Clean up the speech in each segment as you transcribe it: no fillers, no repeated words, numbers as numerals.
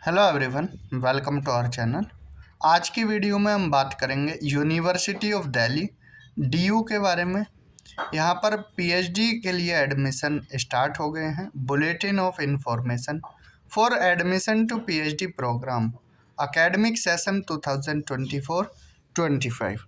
Hello everyone, welcome to our channel. आज की video में हम बात करेंगे यूनिवर्सिटी ऑफ दिल्ली डीयू के बारे में। यहाँ पर पीएचडी के लिए एडमिशन स्टार्ट हो गए हैं। Bulletin of information for admission to PhD programme academic session 2024-25।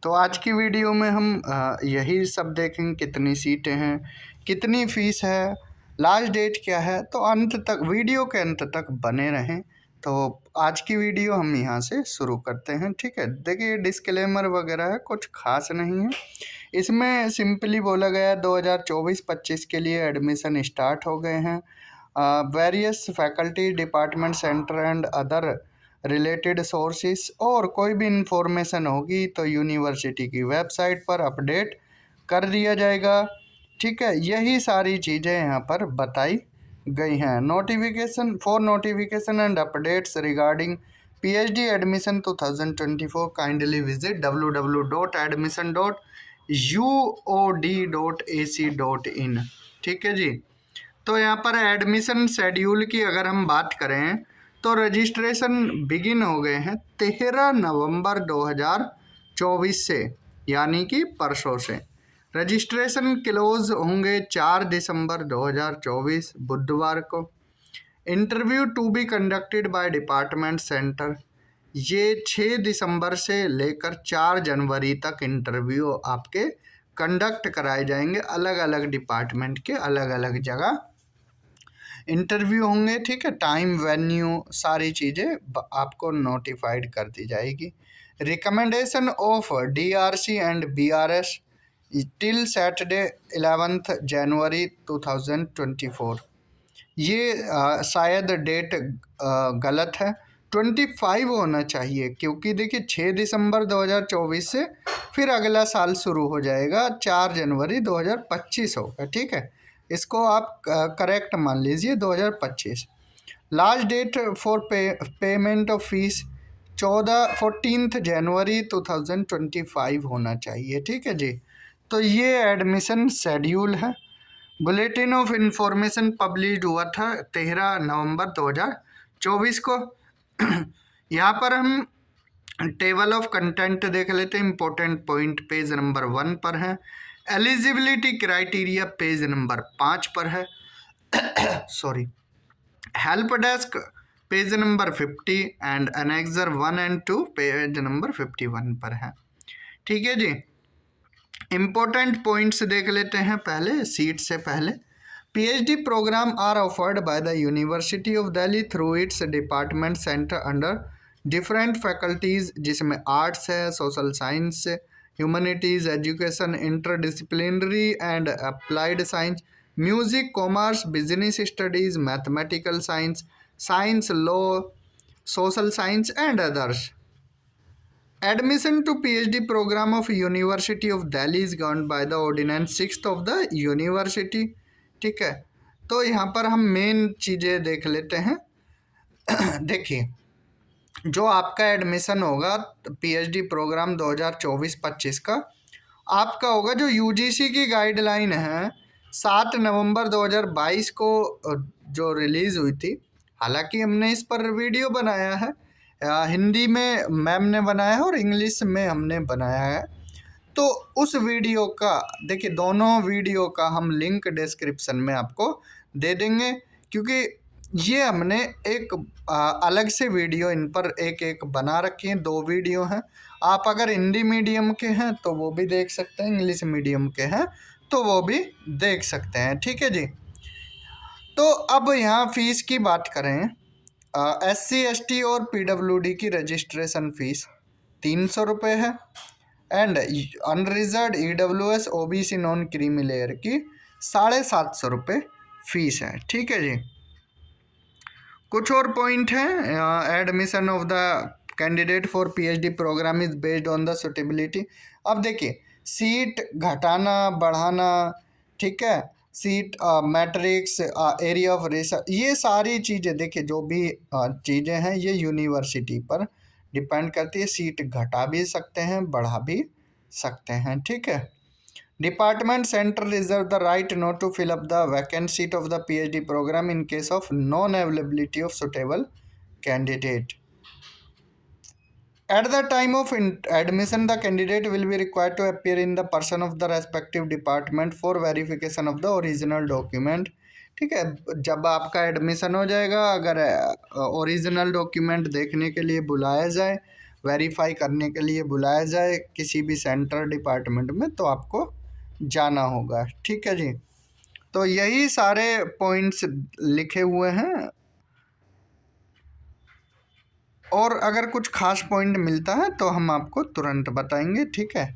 तो आज की वीडियो में हम यही सब देखेंगे, कितनी सीटें हैं, कितनी फ़ीस है, लास्ट डेट क्या है। तो अंत तक, वीडियो के अंत तक बने रहें। तो आज की वीडियो हम यहाँ से शुरू करते हैं। ठीक है, देखिए डिस्क्लेमर वगैरह है, कुछ खास नहीं है। इसमें सिंपली बोला गया है 2024-25 के लिए एडमिशन स्टार्ट हो गए हैं। Various faculty department centre and other related sources, और कोई भी इंफॉर्मेशन होगी तो यूनिवर्सिटी की वेबसाइट पर अपडेट कर दिया जाएगा। ठीक है, यही सारी चीज़ें यहाँ पर बताई गई हैं। Notification and updates regarding PhD admission 2024 kindly visit www.admission.uod.ac.in। ठीक है जी। तो यहाँ पर एडमिशन शेड्यूल की अगर हम बात करें तो रजिस्ट्रेशन बिगिन हो गए हैं 13 नवंबर 2024 से, यानी कि परसों से। रजिस्ट्रेशन क्लोज होंगे 4 दिसंबर 2024 बुधवार को। Interview to be conducted by department centre, ये 6 दिसंबर से लेकर 4 जनवरी तक इंटरव्यू आपके कंडक्ट कराए जाएंगे। अलग अलग डिपार्टमेंट के अलग अलग जगह इंटरव्यू होंगे। ठीक है, टाइम, वेन्यू, सारी चीज़ें आपको नोटिफाइड कर दी जाएगी। Recommendation of DRC and BRS till Saturday 11 जनवरी 2024। ये शायद डेट गलत है, 25 होना चाहिए, क्योंकि देखिए 6 दिसंबर 2024 से फिर अगला साल शुरू हो जाएगा, 4 जनवरी 2025 होगा। ठीक है, इसको आप करेक्ट मान लीजिए 2025। Last date for payment of fees 14 जनवरी 2025 होना चाहिए। ठीक है जी। तो ये एडमिशन शेड्यूल है। बुलेटिन ऑफ इंफॉर्मेशन पब्लिश हुआ था 13 नवंबर 2024 को। यहाँ पर हम टेबल ऑफ कंटेंट देख लेते हैं। इंपॉर्टेंट पॉइंट पेज नंबर 1 पर है। एलिजिबिलिटी क्राइटेरिया पेज नंबर 5 पर है। Sorry. Help desk page number 50 and annexure 1 and 2 page number 51 पर है। ठीक है जी। इम्पोर्टेंट पॉइंट्स देख लेते हैं पहले, सीट से पहले। PhD programme are offered by the university of Delhi through its department centre under different faculties, जिसमें आर्ट्स है, social science, humanities, education, interdisciplinary and applied science, music, commerce, business studies, mathematical science, science, law, social science and others. Admission to PhD program of University of Delhi is governed by the Ordinance 6th of the University। ठीक है, तो यहाँ पर हम main चीज़ें देख लेते हैं। देखिए, जो आपका एडमिशन होगा पीएचडी प्रोग्राम 2024-25 का, आपका होगा जो यूजीसी की गाइडलाइन है 7 नवंबर 2022 को जो रिलीज़ हुई थी। हालांकि हमने इस पर वीडियो बनाया है, हिंदी में मैम ने बनाया है और इंग्लिश में हमने बनाया है। तो उस वीडियो का देखिए, दोनों वीडियो का हम लिंक डिस्क्रिप्शन में आपको दे देंगे, क्योंकि ये हमने एक अलग से वीडियो इन पर एक एक बना रखी हैं। 2 वीडियो हैं। आप अगर हिंदी मीडियम के हैं तो वो भी देख सकते हैं, इंग्लिश मीडियम के हैं तो वो भी देख सकते हैं। ठीक है जी। तो अब यहाँ फ़ीस की बात करें, SC ST और PWD की रजिस्ट्रेशन फ़ीस 300 रुपये है, and unreserve EWS OBC non creamy layer की 750 रुपये फ़ीस है। ठीक है जी। कुछ और पॉइंट हैं। Admission of the candidate for PhD programme is based on the suitability. अब देखिए, सीट घटाना बढ़ाना, ठीक है, seat matrix, area of research, ये सारी चीज़ें देखिए, जो भी चीज़ें हैं ये यूनिवर्सिटी पर डिपेंड करती है। सीट घटा भी सकते हैं, बढ़ा भी सकते हैं। ठीक है। Department center reserve the right not to fill up the vacant seat of the PhD program in case of non availability of suitable candidate. At the time of admission, the candidate will be required to appear in the person of the respective department for verification of the original document. ठीक है, जब आपका admission हो जाएगा, अगर original document देखने के लिए बुलाया जाए, वेरीफाई करने के लिए बुलाया जाए किसी भी सेंटर डिपार्टमेंट में, तो आपको जाना होगा। ठीक है जी, तो यही सारे पॉइंट्स लिखे हुए हैं, और अगर कुछ खास पॉइंट मिलता है तो हम आपको तुरंत बताएंगे। ठीक है,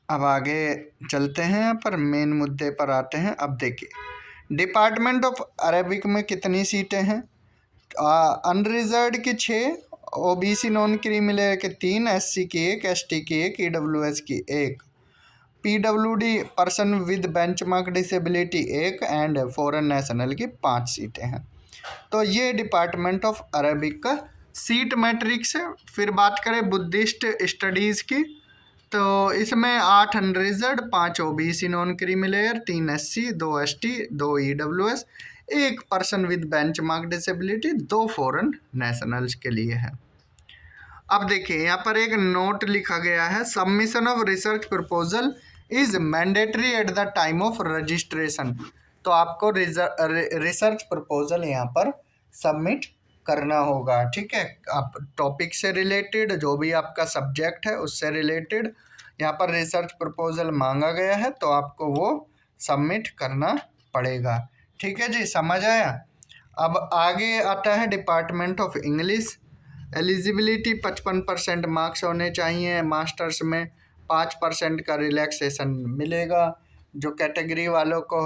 अब आगे चलते हैं, यहाँ पर मेन मुद्दे पर आते हैं। अब देखिए, डिपार्टमेंट ऑफ अरेबिक में कितनी सीटें हैं? अनरिजर्व की 6, ओबीसी नॉन क्रीमी के 3, एससी की 1, एसटी की 1, ईडब्ल्यूएस की 1, PWD person with benchmark disability 1 and foreign national की 5 सीटें हैं। तो ये डिपार्टमेंट ऑफ अरेबिक का सीट मैट्रिक्स है। फिर बात करें बुद्धिस्ट स्टडीज़ की, तो इसमें 8 unreserve, 5 OBC non creamy layer, 3 SC, 2 ST, 2 EWS, 1 person with benchmark disability, 2 foreign nationals के लिए है। अब देखिए, यहाँ पर एक नोट लिखा गया है, submission of research proposal is mandatory at the time of registration. तो आपको रिसर्च प्रपोजल यहाँ पर सबमिट करना होगा। ठीक है, आप टॉपिक से रिलेटेड, जो भी आपका सब्जेक्ट है उससे रिलेटेड यहाँ पर रिसर्च प्रपोजल मांगा गया है, तो आपको वो सबमिट करना पड़ेगा। ठीक है जी, समझ आया। अब आगे आता है department of English. Eligibility 55% marks होने चाहिए, मास्टर्स में 5% का रिलैक्सेशन मिलेगा जो कैटेगरी वालों को,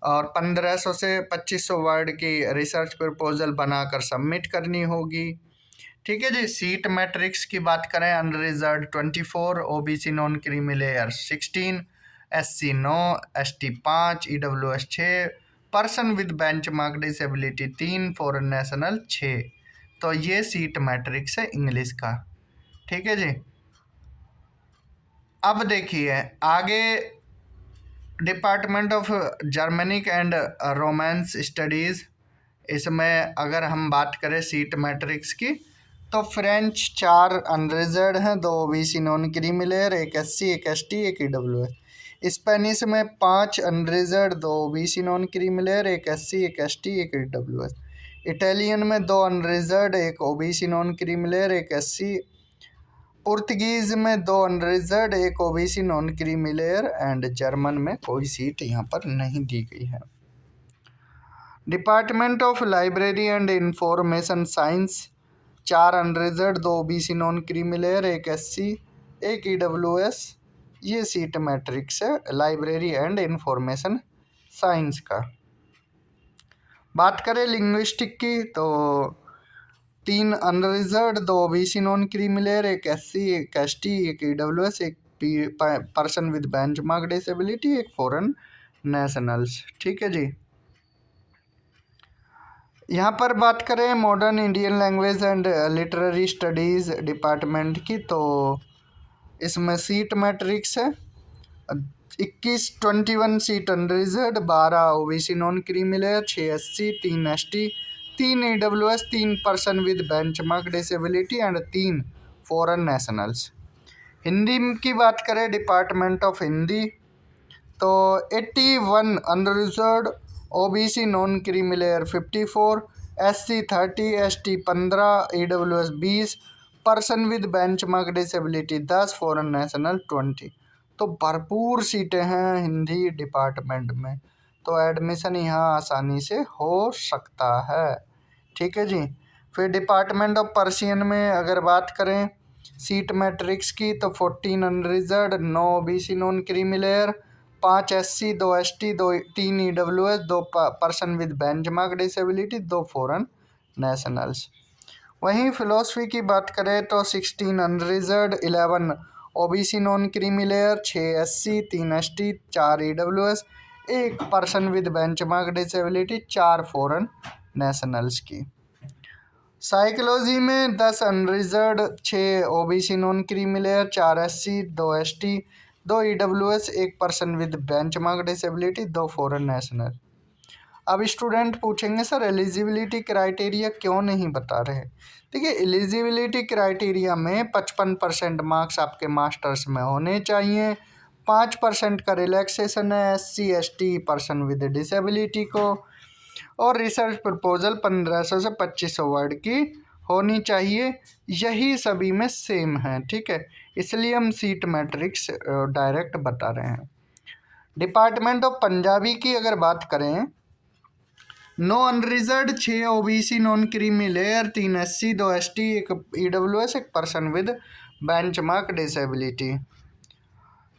और 1500 से 2500 वर्ड की रिसर्च प्रपोजल बनाकर सबमिट करनी होगी। ठीक है जी, सीट मैट्रिक्स की बात करें, unreserve 24, OBC non creamy layer 16, SC 9, ST 5, EWS 6, person with benchmark disability 3, foreign national 6। तो ये सीट मैट्रिक्स है इंग्लिश का। ठीक है जी, अब देखिए आगे department of Germanic and romance studies. इसमें अगर हम बात करें सीट मैट्रिक्स की, तो फ्रेंच 4 अनरिजर्व हैं, 2 OBC non creamy layer, 1 SC, 1 ST, 1 EWS. Spanish में 5 unreserve, 2 OBC non creamy layer, 1 SC, 1 ST, 1 EWS. Italian में 2 unreserve, 1 OBC non creamy layer, 1 SC. Portuguese में 2 unreserve, 1 OBC non creamy layer, and German में कोई seat यहाँ पर नहीं दी गई है। Department of library and information science 4 unreserve, 2 OBC non creamy layer, 1 SC, 1 EWS. ये सीट मैट्रिक्स है लाइब्रेरी एंड इंफॉर्मेशन साइंस का। बात करें लिंग्विस्टिक की, तो 3 unreserved, 2 OBC non creamy layer, 1 SC, 1 ST, 1 EWS, 1 person with benchmark disability, 1 foreign nationals. ठीक है जी, यहाँ पर बात करें modern Indian language and literary studies department की, तो इसमें सीट मैट्रिक्स है 21 seat unreserve, 12 OBC non creamy layer, 6 SC, 3 ST, 3 EWS, 3 person with benchmark disability and 3 foreign nationals. Hindi की बात करें डिपार्टमेंट ऑफ हिंदी, तो 81 unreserve, OBC non creamy layer 54, SC 30, ST 15, EWS 20, person with benchmark disability 10, foreign national 20। तो भरपूर सीटें हैं Hindi department में, तो एडमिशन यहाँ आसानी से हो सकता है। ठीक है जी, फिर डिपार्टमेंट ऑफ पर्शियन में अगर बात करें सीट मैट्रिक्स की, तो 14 unreserved, 9 OBC non creamy layer, 5 SC, 2 ST, 3 EWS, 2 person with benchmark disability, 2 foreign nationals. वहीं फ़िलोसफी की बात करें तो 16 unreserved, 11 OBC non creamy layer, 6 SC, 3 ST, 4 EWS, 1 person with benchmark disability, 4 foreign nationals की। Psychology में 10 unreserved, 6 OBC non creamy layer, 4 SC, 2 ST, 2 EWS, 1 person with benchmark disability, 2 foreign national. अब student पूछेंगे sir eligibility criteria क्यों नहीं बता रहे। देखिए eligibility criteria में 55% मार्क्स आपके मास्टर्स में होने चाहिए, 5% का रिलैक्सेशन है SC ST person with disability को, और रिसर्च प्रपोजल 1500 से 2500 वर्ड की होनी चाहिए। यही सभी में सेम है, ठीक है, इसलिए हम सीट मैट्रिक्स डायरेक्ट बता रहे हैं। डिपार्टमेंट ऑफ पंजाबी की अगर बात करें, 9 unreserve, 6 OBC non creamy layer, 3 SC, 2 ST, 1 EWS, 1 person with benchmark disability.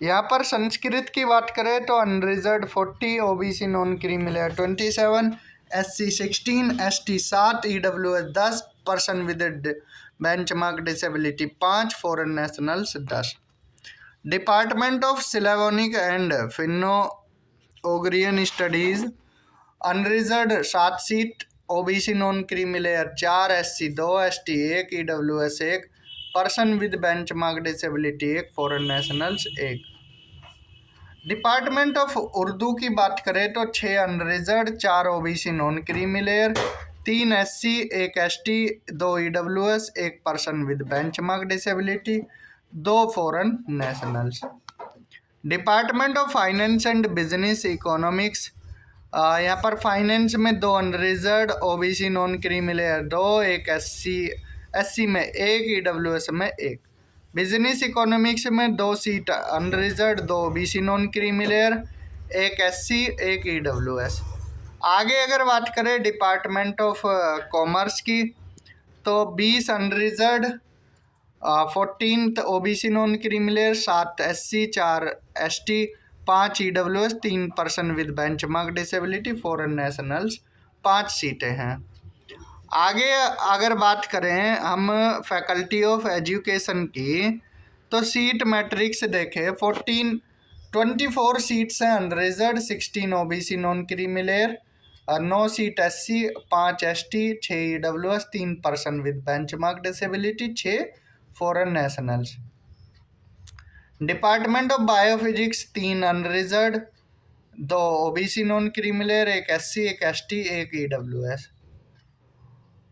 यहाँ पर संस्कृत की बात करें तो unreserve 40, OBC non creamy layer 27, SC 16, ST 7, EWS 10, person with benchmark disability 5, foreign nationals 10। Department of Slavonic and Finno Ugrian studies, unreserve 7 seat, OBC non creamy layer 4, SC 2, ST 1, EWS 1, person with benchmark disability 1, foreign nationals 1। Department of Urdu की बात करें तो 6 unreserved, 4 OBC non creamy layer, 3 SC, 1 ST, 2 EWS, 1 person with benchmark disability, 2 foreign nationals. Department of finance and business economics, यहाँ पर finance में 2 unreserved, OBC non creamy layer 2, 1 SC में 1, EWS में 1। Business economics में 2 seat unreserved, 2 OBC non creamy layer, 1 SC, 1 EWS। आगे अगर बात करें डिपार्टमेंट ऑफ कॉमर्स की तो 20 unreserved, 14 OBC non creamy layer, 7 SC, 4 ST, 5 EWS, 3 person with benchmark disability, foreign nationals 5 सीटें हैं। आगे अगर बात करें हम फैकल्टी ऑफ एजुकेशन की तो सीट मैट्रिक्स देखें, 24 सीट्स हैं unreserved, 16 OBC non creamy layer, 9 seat SC, 5 ST, 6 EWS, 3 person with benchmark disability, 6 foreign nationals. Department of biophysics 3 unreserved, 2 OBC non creamy layer, 1 SC, 1 ST, 1 EWS।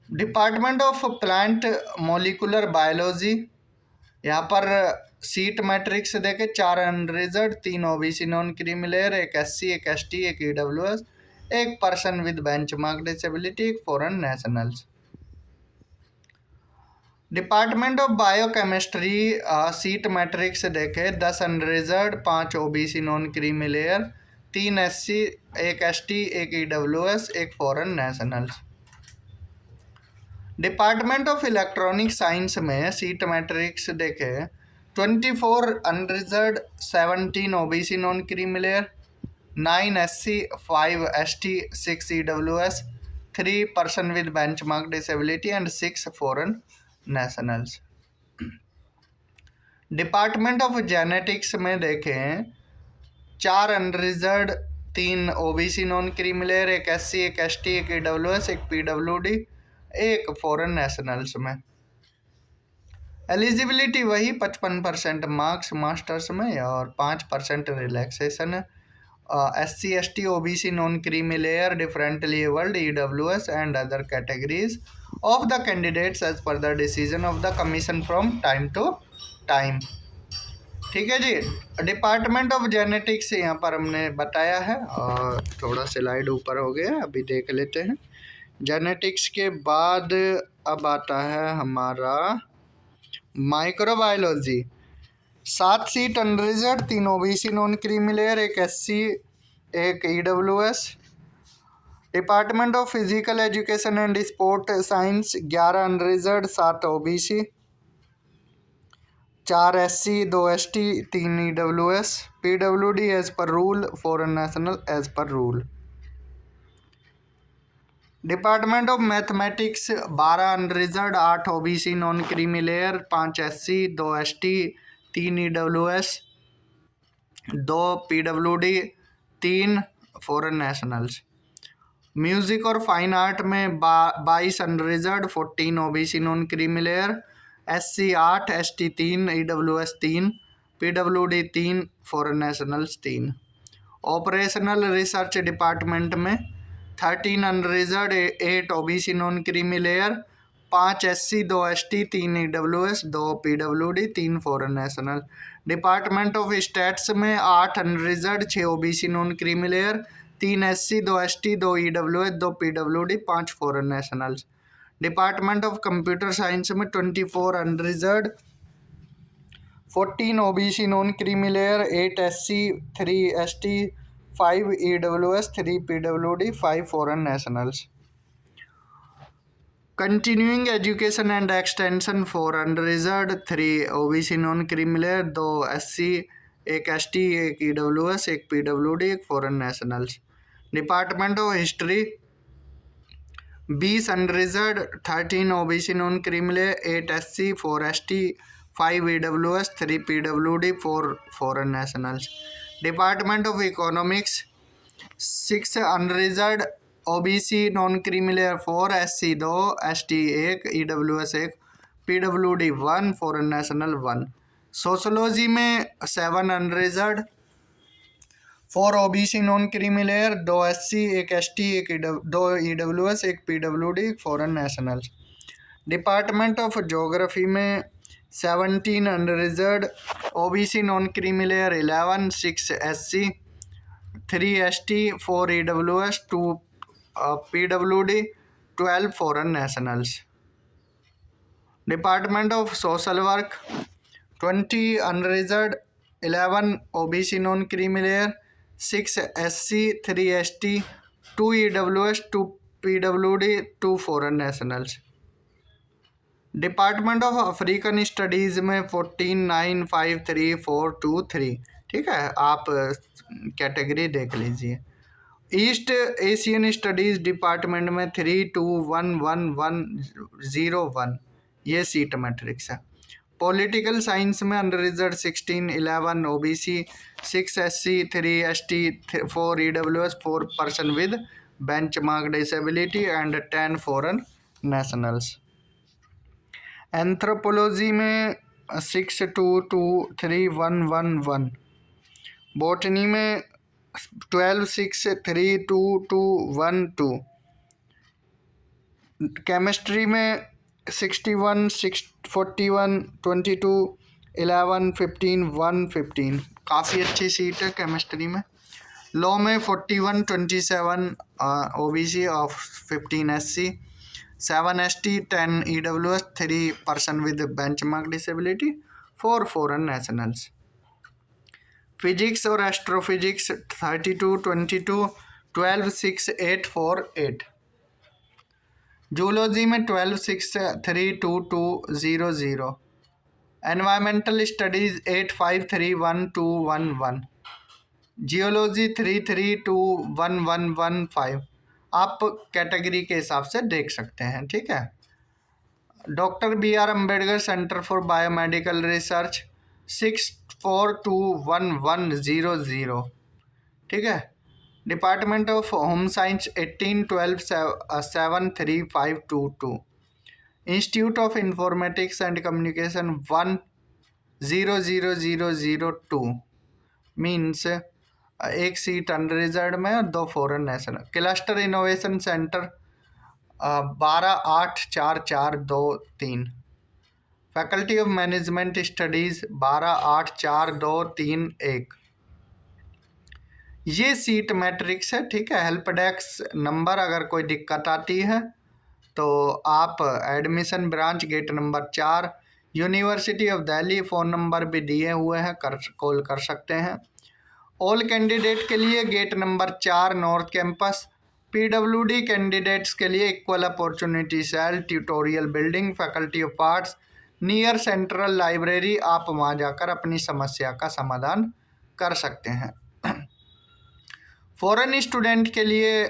Department of plant molecular biology, यहाँ पर seat matrix देखे 4 unreserved, 3 OBC non creamy layer, 1 SC, 1 ST, 1 EWS, 1 person with benchmark disability, 1 foreign nationals. Department of biochemistry seat matrix देखे 10 unreserved, 5 OBC non creamy layer, 3 SC, 1 ST, 1 EWS, 1 foreign nationals. Department of electronic science में seat matrix देखे 24 unreserved, 17 OBC non creamy layer, 9 SC, 5 ST, 6 EWS, 3 person with benchmark disability and 6 foreign nationals. Department of genetics में देखें 4 unreserved, 3 OBC non creamy layer, 1 SC, 1 ST, 1 EWS, 1 PWD, 1 foreign nationals में। Eligibility वही 55% marks masters में और 5% relaxation है। SC ST OBC non creamy layer, differently abled, EWS and other categories of the candidates as per the decision of the commission from time to time. ठीक है जी, department of genetics यहाँ पर हमने बताया है और थोड़ा स्लाइड ऊपर हो गया, अभी देख लेते हैं। जेनेटिक्स के बाद अब आता है हमारा microbiology, 7 seat unreserved, 3 OBC non creamy layer, 1 SC, 1 EWS। Department of physical education and sport science 11 unreserved, 7 OBC, 4 SC, 2 ST, 3 EWS, PWD as per rule, foreign national as per rule. Department of mathematics 12 unreserved, 8 OBC non creamy layer, 5 SC, 2 ST, 3 EWS, 2 PWD, 3 foreign nationals. Music और fine art में 22 unreserved, 14 OBC non creamy layer, SC 8, ST 3, EWS 3, PWD 3, foreign nationals 3। Operational research department में 13 unreserved, 8 OBC non creamy layer, 5 SC, 2 ST, 3 EWS, 2 PWD, 3 foreign national. Department of stats में 8 unreserved, 6 OBC non creamy layer, 3 SC, 2 ST, 2 EWS, 2 PWD, 5 foreign nationals. Department of computer science में 24 unreserved, 14 OBC non creamy layer, 8 SC, 3 ST, 5 EWS, 3 PWD, 5 foreign nationals. Continuing education and extension, 4 unreserved, 3 OBC non creamy layer, 2 SC, 1 ST, 1 EWS, 1 PWD, 1 foreign nationals. Department of history 20 unreserved, 13 OBC non creamy layer, 8 SC, 4 ST, 5 EWS, 3 PWD, 4 foreign nationals. Department of economics 6 unreserved, OBC non creamy layer 4, SC 2, ST 1, EWS 1, PWD 1, foreign national 1। Sociology में 7 unreserved, 4 OBC non creamy layer, 2 SC, 1 ST, 2 EWS, 1 PWD, 1 foreign national. Department of geography में 17 unreserved, OBC non creamy layer 11, 6 SC, 3 ST, 4 EWS, 2 PWD, 12 foreign nationals. Department of social work 20 unreserved, 11 OBC non creamy layer, 6 SC, 3 ST, 2 EWS, 2 PWD, 2 foreign nationals. Department of African studies में 14 9 5 3 4 2 3। ठीक है, आप category देख लीजिए। East Asian studies department में 3 2 1 1 1 0 1 ये seat matrix है। Political science में unreserved 16 11 OBC, 6 SC, 3 ST, 4 EWS, 4 person with benchmark disability and 10 foreign nationals. Anthropology में 6 2 2 3 1 1 1। बॉटनी में 12 6 3 2 2 1 2। केमिस्ट्री में 61 6 41 22 11 15 1 15। काफ़ी अच्छी सीट है केमिस्ट्री में। लॉ में 41 27 OBC of 15 SC, 7 ST, 10 EWS, 3 person with benchmark disability, 4 foreign nationals. Physics और एस्ट्रोफिजिक्स 32 22 12 6 8 4 8। जूलॉजी में 12 6 3 2 2 0 0। Environmental studies 8 5 3 1 2 1 1। जियोलॉजी 3 3 2 1 1 1 5। आप कैटेगरी के हिसाब से देख सकते हैं। ठीक है। Doctor BR Ambedkar centre for biomedical research 6 4 2 1 1 0 0। ठीक है। Department of home science 18 12 7 3 5 2 2। Institute of informatics and communication 1 0 0 0 0 2। Means एक सीट अनरिजर्व में और 2 foreign national. Cluster innovation centre 12 8 4 4 2 3। Faculty of management studies 12 8 4 2 3 1। ये सीट मैट्रिक्स है। ठीक है। हेल्प डेस्क नंबर अगर कोई दिक्कत आती है तो आप admission branch gate number 4 university of Delhi, phone number भी दिए हुए हैं, कॉल कर सकते हैं। ऑल कैंडिडेट के लिए gate number 4 north campus. PWD candidates के लिए equal opportunity cell, tutorial building, faculty of arts, near central library. आप वहाँ जाकर अपनी समस्या का समाधान कर सकते हैं। फॉरेन स्टूडेंट के लिए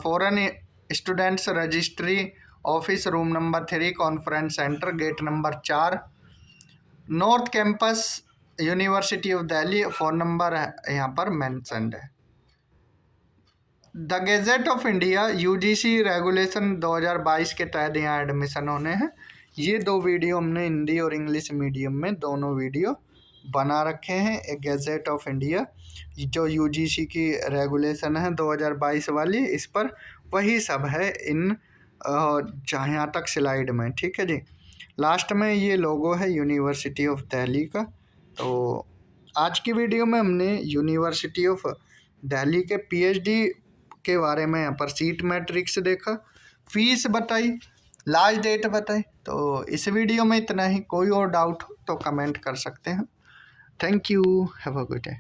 foreign students registry office, room number 3, conference centre, gate number 4, north campus, university of Delhi. Phone number यहाँ पर मेंशन्ड है। The gazette of India UGC regulation 2022 के तहत यहाँ एडमिशन होने हैं। ये 2 वीडियो हमने हिंदी और इंग्लिश मीडियम में दोनों वीडियो बना रखे हैं। एक गैजेट ऑफ इंडिया जो UGC की रेगुलेशन है 2022 वाली, इस पर वही सब है इन जहाँ तक स्लाइड में, ठीक है जी। लास्ट में ये लोगो है यूनिवर्सिटी ऑफ दिल्ली का। तो आज की वीडियो में हमने यूनिवर्सिटी ऑफ दिल्ली के पीएचडी के बारे में यहाँ पर सीट मैट्रिक्स देखा, फीस बताई, लास्ट डेट बताई। तो इस वीडियो में इतना ही। कोई और डाउट हो तो कमेंट कर सकते हैं। Thank you, have a good day.